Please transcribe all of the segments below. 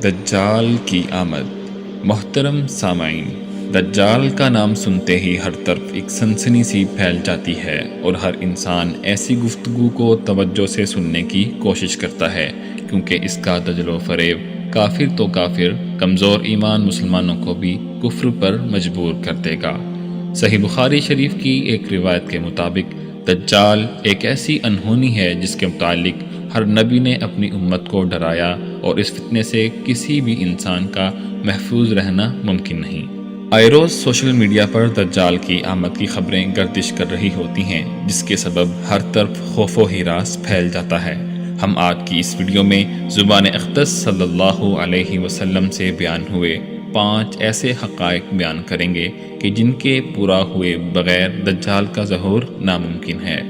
دجال کی آمد۔ محترم سامعین، دجال کا نام سنتے ہی ہر طرف ایک سنسنی سی پھیل جاتی ہے اور ہر انسان ایسی گفتگو کو توجہ سے سننے کی کوشش کرتا ہے کیونکہ اس کا دجل و فریب کافر تو کافر، کمزور ایمان مسلمانوں کو بھی کفر پر مجبور کر دے گا۔ صحیح بخاری شریف کی ایک روایت کے مطابق دجال ایک ایسی انہونی ہے جس کے متعلق ہر نبی نے اپنی امت کو ڈرایا اور اس فتنے سے کسی بھی انسان کا محفوظ رہنا ممکن نہیں۔ آئے روز سوشل میڈیا پر دجال کی آمد کی خبریں گردش کر رہی ہوتی ہیں جس کے سبب ہر طرف خوف و ہراس پھیل جاتا ہے۔ ہم آج کی اس ویڈیو میں زبان اقدس صلی اللہ علیہ وسلم سے بیان ہوئے 5 ایسے حقائق بیان کریں گے کہ جن کے پورا ہوئے بغیر دجال کا ظہور ناممکن ہے۔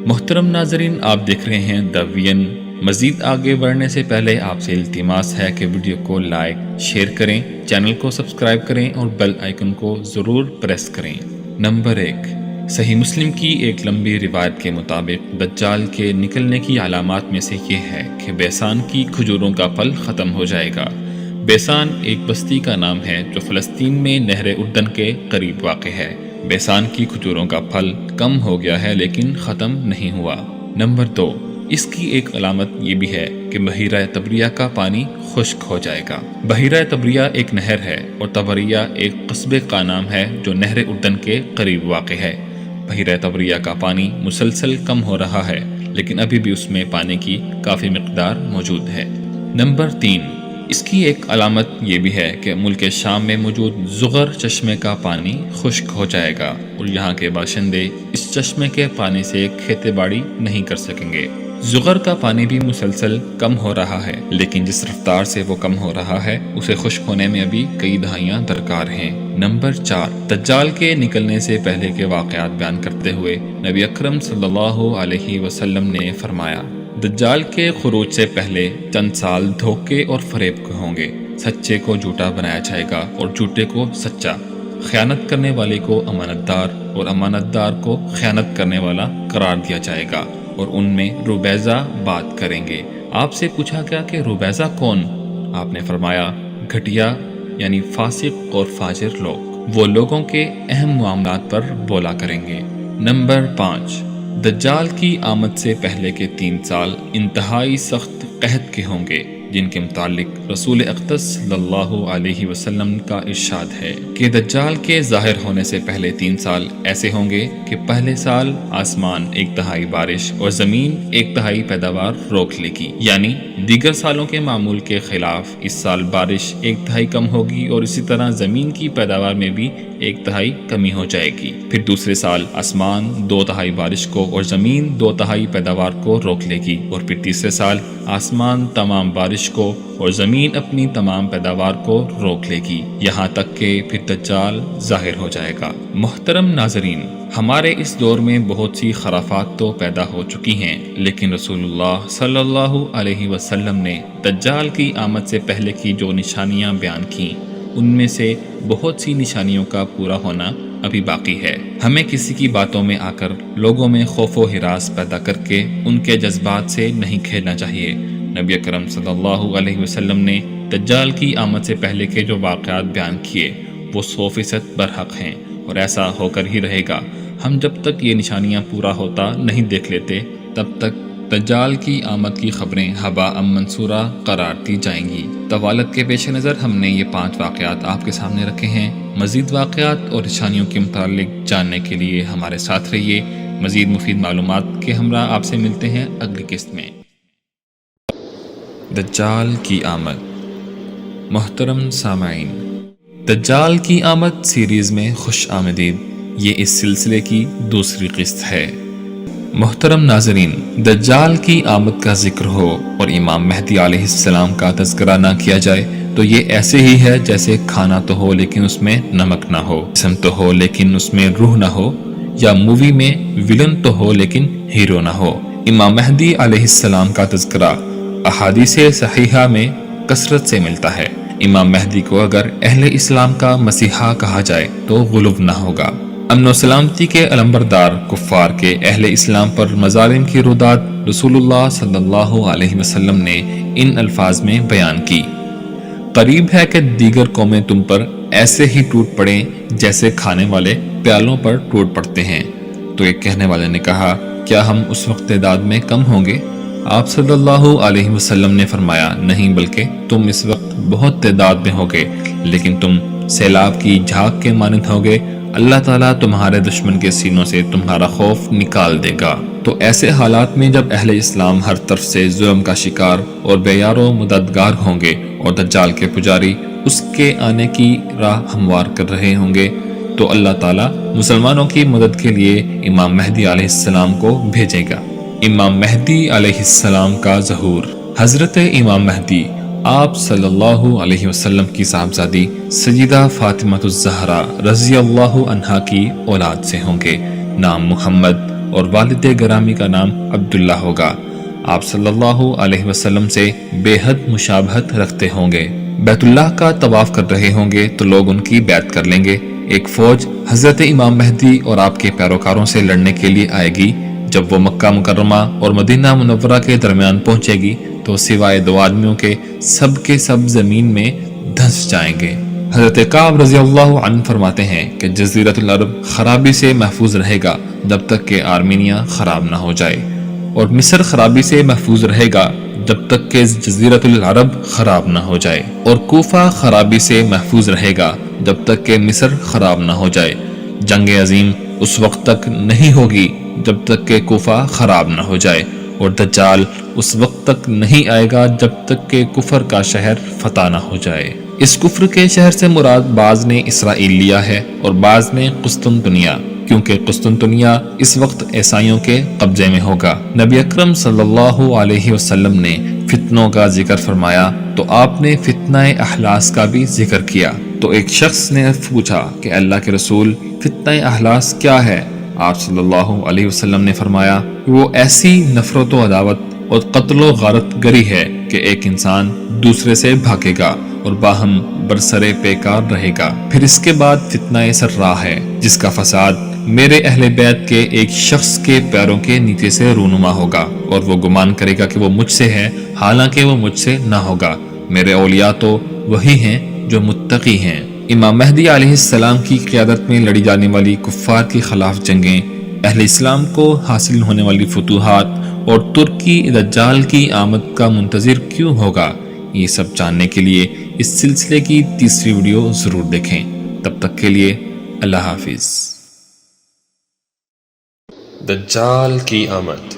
محترم ناظرین، آپ دیکھ رہے ہیں دی وین۔ مزید آگے بڑھنے سے پہلے آپ سے التماس ہے کہ ویڈیو کو لائک، شیئر کریں، چینل کو سبسکرائب کریں اور بیل آئیکن کو ضرور پریس کریں۔ نمبر 1، صحیح مسلم کی ایک لمبی روایت کے مطابق دجال کے نکلنے کی علامات میں سے یہ ہے کہ بیسان کی کھجوروں کا پھل ختم ہو جائے گا۔ بیسان ایک بستی کا نام ہے جو فلسطین میں نہر اردن کے قریب واقع ہے۔ بیسان کی کھجوروں کا پھل کم ہو گیا ہے لیکن ختم نہیں ہوا۔ نمبر 2، اس کی ایک علامت یہ بھی ہے کہ بحیرہ طبریہ کا پانی خشک ہو جائے گا۔ بحیرہ طبریہ ایک نہر ہے اور طبریہ ایک قصبے کا نام ہے جو نہر اردن کے قریب واقع ہے۔ بحیرہ طبریہ کا پانی مسلسل کم ہو رہا ہے لیکن ابھی بھی اس میں پانی کی کافی مقدار موجود ہے۔ نمبر 3، اس کی ایک علامت یہ بھی ہے کہ ملک شام میں موجود زغر چشمے کا پانی خشک ہو جائے گا اور یہاں کے باشندے اس چشمے کے پانی سے کھیتی باڑی نہیں کر سکیں گے۔ زغر کا پانی بھی مسلسل کم ہو رہا ہے لیکن جس رفتار سے وہ کم ہو رہا ہے اسے خشک ہونے میں ابھی کئی دہائیاں درکار ہیں۔ نمبر 4، دجال کے نکلنے سے پہلے کے واقعات بیان کرتے ہوئے نبی اکرم صلی اللہ علیہ وسلم نے فرمایا، دجال کے خروج سے پہلے چند سال دھوکے اور فریب کے ہوں گے۔ سچے کو جھوٹا بنایا جائے گا اور جھوٹے کو سچا، خیانت کرنے والے کو امانت دار اور امانت دار کو خیانت کرنے والا قرار دیا جائے گا اور ان میں روبیزہ بات کریں گے۔ آپ سے پوچھا گیا کہ روبیزہ کون؟ آپ نے فرمایا، گھٹیا یعنی فاسق اور فاجر لوگ، وہ لوگوں کے اہم معاملات پر بولا کریں گے۔ نمبر 5، دجال کی آمد سے پہلے کے 3 سال انتہائی سخت قحط کے ہوں گے جن کے متعلق رسول اقدس صلی اللہ علیہ وسلم کا ارشاد ہے کہ دجال کے ظاہر ہونے سے پہلے 3 سال ایسے ہوں گے کہ پہلے سال آسمان 1/3 بارش اور زمین 1/3 پیداوار روک لے گی، یعنی دیگر سالوں کے معمول کے خلاف اس سال بارش 1/3 کم ہوگی اور اسی طرح زمین کی پیداوار میں بھی 1/3 کمی ہو جائے گی۔ پھر دوسرے سال آسمان 2/3 بارش کو اور زمین 2/3 پیداوار کو روک لے گی اور پھر تیسرے سال آسمان تمام بارش کو اور زمین اپنی تمام پیداوار کو روک لے گی، یہاں تک کہ پھر دجال ظاہر ہو جائے گا۔ محترم ناظرین، ہمارے اس دور میں بہت سی خرافات تو پیدا ہو چکی ہیں لیکن رسول اللہ صلی اللہ علیہ وسلم نے دجال کی آمد سے پہلے کی جو نشانیاں بیان کیں ان میں سے بہت سی نشانیوں کا پورا ہونا ابھی باقی ہے۔ ہمیں کسی کی باتوں میں آ کر لوگوں میں خوف و ہراس پیدا کر کے ان کے جذبات سے نہیں کھیلنا چاہیے۔ نبی اکرم صلی اللہ علیہ وسلم نے دجال کی آمد سے پہلے کے جو واقعات بیان کیے وہ 100% برحق ہیں اور ایسا ہو کر ہی رہے گا۔ ہم جب تک یہ نشانیاں پورا ہوتا نہیں دیکھ لیتے تب تک دجال کی آمد کی خبریں ہباء منصورہ قرار دی جائیں گی۔ طوالت کے پیش نظر ہم نے یہ 5 واقعات آپ کے سامنے رکھے ہیں۔ مزید واقعات اور نشانیوں کے متعلق جاننے کے لیے ہمارے ساتھ رہیے۔ مزید مفید معلومات کے ہمراہ آپ سے ملتے ہیں اگلی قسط میں۔ دجال کی آمد۔ محترم سامعین، دجال کی آمد سیریز میں خوش آمدید، یہ اس سلسلے کی دوسری قسط ہے۔ محترم ناظرین، دجال کی آمد کا ذکر ہو اور امام مہدی علیہ السلام کا تذکرہ نہ کیا جائے تو یہ ایسے ہی ہے جیسے کھانا تو ہو لیکن اس میں نمک نہ ہو، جسم تو ہو لیکن اس میں روح نہ ہو، یا مووی میں ویلن تو ہو لیکن ہیرو نہ ہو۔ امام مہدی علیہ السلام کا تذکرہ احادیث صحیحہ میں کثرت سے ملتا ہے۔ امام مہدی کو اگر اہل اسلام کا مسیحا کہا جائے تو غلو نہ ہوگا۔ امن و سلامتی کے علمبردار کفار کے اہل اسلام پر مظالم کی روداد رسول اللہ صلی اللہ علیہ وسلم نے ان الفاظ میں بیان کی، قریب ہے کہ دیگر قومیں تم پر ایسے ہی ٹوٹ پڑیں جیسے کھانے والے پیالوں پر ٹوٹ پڑتے ہیں۔ تو ایک کہنے والے نے کہا، کیا ہم اس وقت تعداد میں کم ہوں گے؟ آپ صلی اللہ علیہ وسلم نے فرمایا، نہیں، بلکہ تم اس وقت بہت تعداد میں ہوگے، لیکن تم سیلاب کی جھاگ کے مانند ہوگے۔ اللہ تعالیٰ تمہارے دشمن کے سینوں سے تمہارا خوف نکال دے گا۔ تو ایسے حالات میں جب اہل اسلام ہر طرف سے ظلم کا شکار اور بے یار و مددگار ہوں گے اور دجال کے پجاری اس کے آنے کی راہ ہموار کر رہے ہوں گے، تو اللہ تعالیٰ مسلمانوں کی مدد کے لیے امام مہدی علیہ السلام کو بھیجے گا۔ امام مہدی علیہ السلام کا ظہور۔ حضرت امام مہدی آپ صلی اللہ علیہ وسلم کی صاحبزادی سیدہ فاطمہ الزہرا رضی اللہ عنہا کی اولاد سے ہوں گے۔ نام محمد اور والد گرامی کا نام عبداللہ ہوگا۔ آپ صلی اللہ علیہ وسلم سے بے حد مشابہت رکھتے ہوں گے۔ بیت اللہ کا طواف کر رہے ہوں گے تو لوگ ان کی بیعت کر لیں گے۔ ایک فوج حضرت امام مہدی اور آپ کے پیروکاروں سے لڑنے کے لیے آئے گی۔ جب وہ مکہ مکرمہ اور مدینہ منورہ کے درمیان پہنچے گی تو سوائے دو آدمیوں کے سب زمین میں دھنس جائیں گے۔ حضرت کعب رضی اللہ عنہ فرماتے ہیں کہ جزیرۃ العرب خرابی سے محفوظ رہے گا جب تک کہ آرمینیا خراب نہ ہو جائے، اور مصر خرابی سے محفوظ رہے گا جب تک کہ جزیرۃ العرب خراب نہ ہو جائے، اور کوفہ خرابی سے محفوظ رہے گا جب تک کہ مصر خراب نہ ہو جائے۔ جنگ عظیم اس وقت تک نہیں ہوگی جب تک کہ کوفہ خراب نہ ہو جائے، اور دجال اس وقت تک نہیں آئے گا جب تک کہ کفر کا شہر فتح نہ ہو جائے۔ اس کفر کے شہر سے مراد بعض نے اسرائیل لیا ہے اور بعض نے قسطنطنیہ، کیونکہ قسطنطنیہ اس وقت عیسائیوں کے قبضے میں ہوگا۔ نبی اکرم صلی اللہ علیہ وسلم نے فتنوں کا ذکر فرمایا تو آپ نے فتنہ احلاس کا بھی ذکر کیا۔ تو ایک شخص نے پوچھا کہ اللہ کے رسول، فتنہ احلاس کیا ہے؟ آپ صلی اللہ علیہ وسلم نے فرمایا، وہ ایسی نفرت و عداوت اور قتل و غارت گری ہے کہ ایک انسان دوسرے سے بھاگے گا اور باہم برسرے پیکار رہے گا۔ پھر اس کے بعد فتنہ سراہ ہے، جس کا فساد میرے اہل بیت کے ایک شخص کے پیروں کے نیچے سے رونما ہوگا، اور وہ گمان کرے گا کہ وہ مجھ سے ہے، حالانکہ وہ مجھ سے نہ ہوگا۔ میرے اولیاء تو وہی ہیں جو متقی ہیں۔ امام مہدی علیہ السلام کی قیادت میں لڑی جانے والی کفار کے خلاف جنگیں، اہل اسلام کو حاصل ہونے والی فتوحات اور ترکی دجال کی آمد کا منتظر کیوں ہوگا، یہ سب جاننے کے لیے اس سلسلے کی تیسری ویڈیو ضرور دیکھیں۔ تب تک کے لیے اللہ حافظ۔ دجال کی آمد۔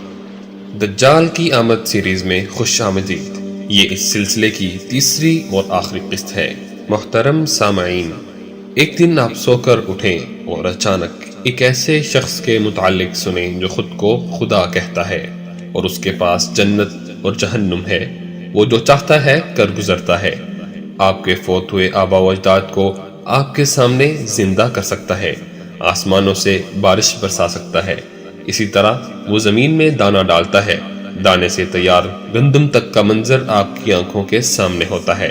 دجال کی آمد سیریز میں خوش آمدید۔ یہ اس سلسلے کی تیسری اور آخری قسط ہے۔ محترم سامعین، ایک دن آپ سو کر اٹھیں اور اچانک ایک ایسے شخص کے متعلق سنیں جو خود کو خدا کہتا ہے اور اس کے پاس جنت اور جہنم ہے، وہ جو چاہتا ہے کر گزرتا ہے، آپ کے فوت ہوئے آبا و اجداد کو آپ کے سامنے زندہ کر سکتا ہے، آسمانوں سے بارش برسا سکتا ہے، اسی طرح وہ زمین میں دانہ ڈالتا ہے، دانے سے تیار گندم تک کا منظر آپ کی آنکھوں کے سامنے ہوتا ہے۔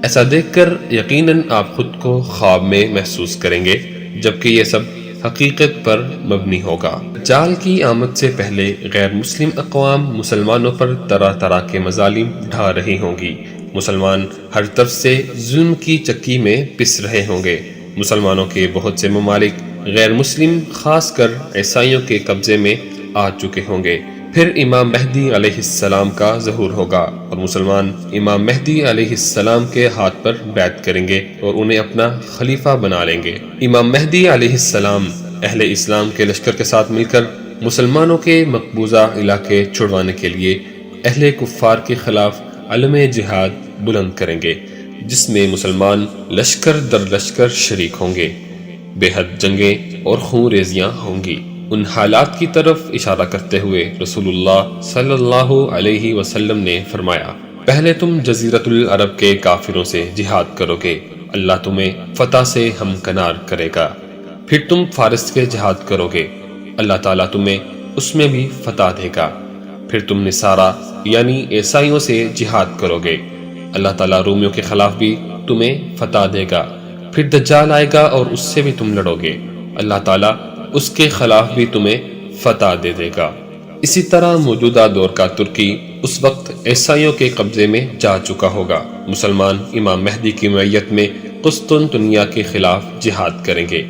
ایسا دیکھ کر یقیناً آپ خود کو خواب میں محسوس کریں گے، جبکہ یہ سب حقیقت پر مبنی ہوگا۔ دجال کی آمد سے پہلے غیر مسلم اقوام مسلمانوں پر طرح طرح کے مظالم ڈھا رہی ہوں گی۔ مسلمان ہر طرف سے ظلم کی چکی میں پس رہے ہوں گے۔ مسلمانوں کے بہت سے ممالک غیر مسلم خاص کر عیسائیوں کے قبضے میں آ چکے ہوں گے۔ پھر امام مہدی علیہ السلام کا ظہور ہوگا اور مسلمان امام مہدی علیہ السلام کے ہاتھ پر بیعت کریں گے اور انہیں اپنا خلیفہ بنا لیں گے۔ امام مہدی علیہ السلام اہل اسلام کے لشکر کے ساتھ مل کر مسلمانوں کے مقبوضہ علاقے چھڑوانے کے لیے اہل کفار کے خلاف علم جہاد بلند کریں گے، جس میں مسلمان لشکر در لشکر شریک ہوں گے۔ بے حد جنگیں اور خون ریزیاں ہوں گی۔ ان حالات کی طرف اشارہ کرتے ہوئے رسول اللہ صلی اللہ علیہ وسلم نے فرمایا، پہلے تم جزیرۃ العرب کے کافروں سے جہاد کرو گے، اللہ تمہیں فتح سے ہمکنار کرے گا۔ پھر تم فارس کے جہاد کرو گے، اللہ تعالیٰ تمہیں اس میں بھی فتح دے گا۔ پھر تم نصارہ یعنی عیسائیوں سے جہاد کرو گے، اللہ تعالیٰ رومیوں کے خلاف بھی تمہیں فتح دے گا۔ پھر دجال آئے گا اور اس سے بھی تم لڑو گے، اللہ تعالیٰ اس کے خلاف بھی تمہیں فتح دے گا۔ اسی طرح موجودہ دور کا ترکی اس وقت عیسائیوں کے قبضے میں جا چکا ہوگا۔ مسلمان امام مہدی کی معیت میں قسطنطنیہ کے خلاف جہاد کریں گے۔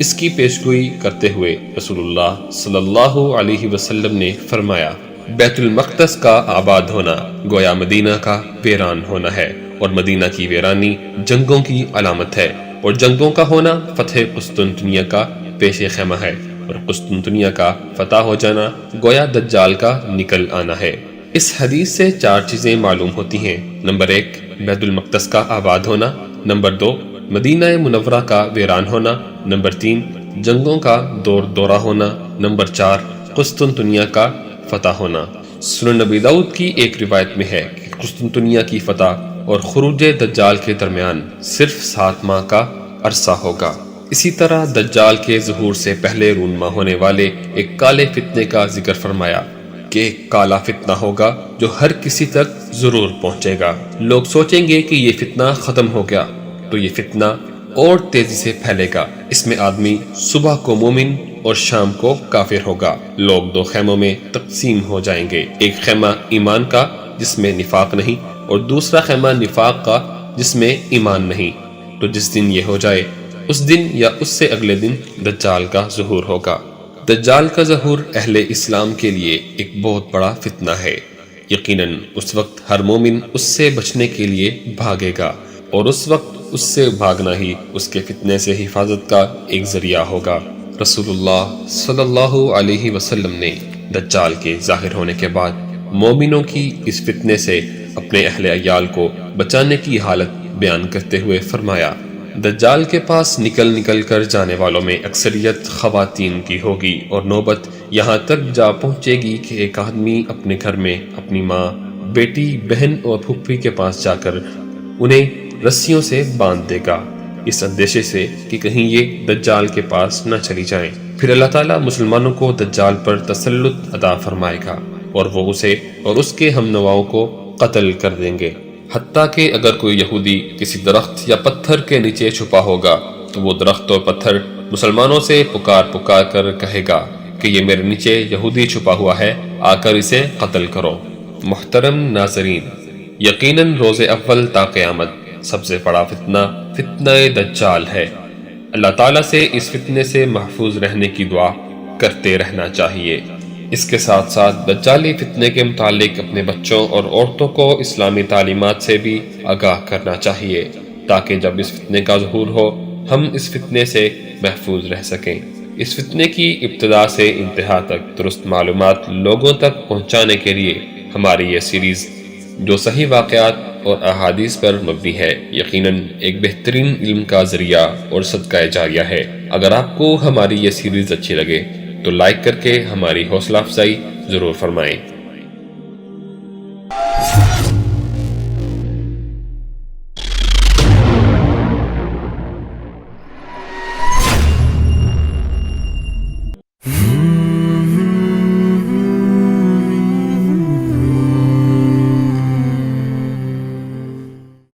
اس کی پیشگوئی کرتے ہوئے رسول اللہ صلی اللہ علیہ وسلم نے فرمایا، بیت المقدس کا آباد ہونا گویا مدینہ کا ویران ہونا ہے، اور مدینہ کی ویرانی جنگوں کی علامت ہے، اور جنگوں کا ہونا فتح قسطنطنیہ کا پیش خیمہ ہے، اور قسطنطنیہ کا فتح ہو جانا گویا دجال کا نکل آنا ہے۔ اس حدیث سے 4 چیزیں معلوم ہوتی ہیں۔ نمبر 1 بیت المقدس کا آباد ہونا، نمبر 2 مدینہ منورہ کا ویران ہونا، نمبر 3 جنگوں کا دورہ ہونا، نمبر 4 قسطنطنیہ کا فتح ہونا۔ سنن نبی داؤد کی ایک روایت میں ہے کہ قسطنطنیہ کی فتح اور خروج دجال کے درمیان صرف 7 ماہ کا عرصہ ہوگا۔ اسی طرح دجال کے ظہور سے پہلے رونما ہونے والے ایک کالے فتنے کا ذکر فرمایا کہ ایک کالا فتنہ ہوگا جو ہر کسی تک ضرور پہنچے گا۔ لوگ سوچیں گے کہ یہ فتنہ ختم ہو گیا، تو یہ فتنہ اور تیزی سے پھیلے گا۔ اس میں آدمی صبح کو مومن اور شام کو کافر ہوگا۔ لوگ 2 خیموں میں تقسیم ہو جائیں گے، ایک خیمہ ایمان کا جس میں نفاق نہیں، اور دوسرا خیمہ نفاق کا جس میں ایمان نہیں۔ تو جس دن یہ ہو جائے اس دن یا اس سے اگلے دن دجال کا ظہور ہوگا۔ دجال کا ظہور اہل اسلام کے لیے ایک بہت بڑا فتنہ ہے۔ یقیناً اس وقت ہر مومن اس سے بچنے کے لیے بھاگے گا، اور اس وقت اس سے بھاگنا ہی اس کے فتنے سے حفاظت کا ایک ذریعہ ہوگا۔ رسول اللہ صلی اللہ علیہ وسلم نے دجال کے ظاہر ہونے کے بعد مومنوں کی اس فتنے سے اپنے اہل عیال کو بچانے کی حالت بیان کرتے ہوئے فرمایا، دجال کے پاس نکل کر جانے والوں میں اکثریت خواتین کی ہوگی، اور نوبت یہاں تک جا پہنچے گی کہ ایک آدمی اپنے گھر میں اپنی ماں، بیٹی، بہن اور پھپھی کے پاس جا کر انہیں رسیوں سے باندھ دے گا، اس اندیشے سے کہ کہیں یہ دجال کے پاس نہ چلی جائیں۔ پھر اللہ تعالیٰ مسلمانوں کو دجال پر تسلط عطا فرمائے گا، اور وہ اسے اور اس کے ہم نواؤں کو قتل کر دیں گے۔ حتیٰ کہ اگر کوئی یہودی کسی درخت یا پتھر کے نیچے چھپا ہوگا تو وہ درخت اور پتھر مسلمانوں سے پکار کر کہے گا کہ یہ میرے نیچے یہودی چھپا ہوا ہے، آ کر اسے قتل کرو۔ محترم ناظرین، یقیناً روز اول تا قیامت سب سے بڑا فتنہ دجال ہے۔ اللہ تعالیٰ سے اس فتنے سے محفوظ رہنے کی دعا کرتے رہنا چاہیے۔ اس کے ساتھ ساتھ دجالی فتنے کے متعلق اپنے بچوں اور عورتوں کو اسلامی تعلیمات سے بھی آگاہ کرنا چاہیے، تاکہ جب اس فتنے کا ظہور ہو ہم اس فتنے سے محفوظ رہ سکیں۔ اس فتنے کی ابتدا سے انتہا تک درست معلومات لوگوں تک پہنچانے کے لیے ہماری یہ سیریز جو صحیح واقعات اور احادیث پر مبنی ہے، یقیناً ایک بہترین علم کا ذریعہ اور صدقہ جاریہ ہے۔ اگر آپ کو ہماری یہ سیریز اچھی لگے تو لائک کر کے ہماری حوصلہ افزائی ضرور فرمائیں۔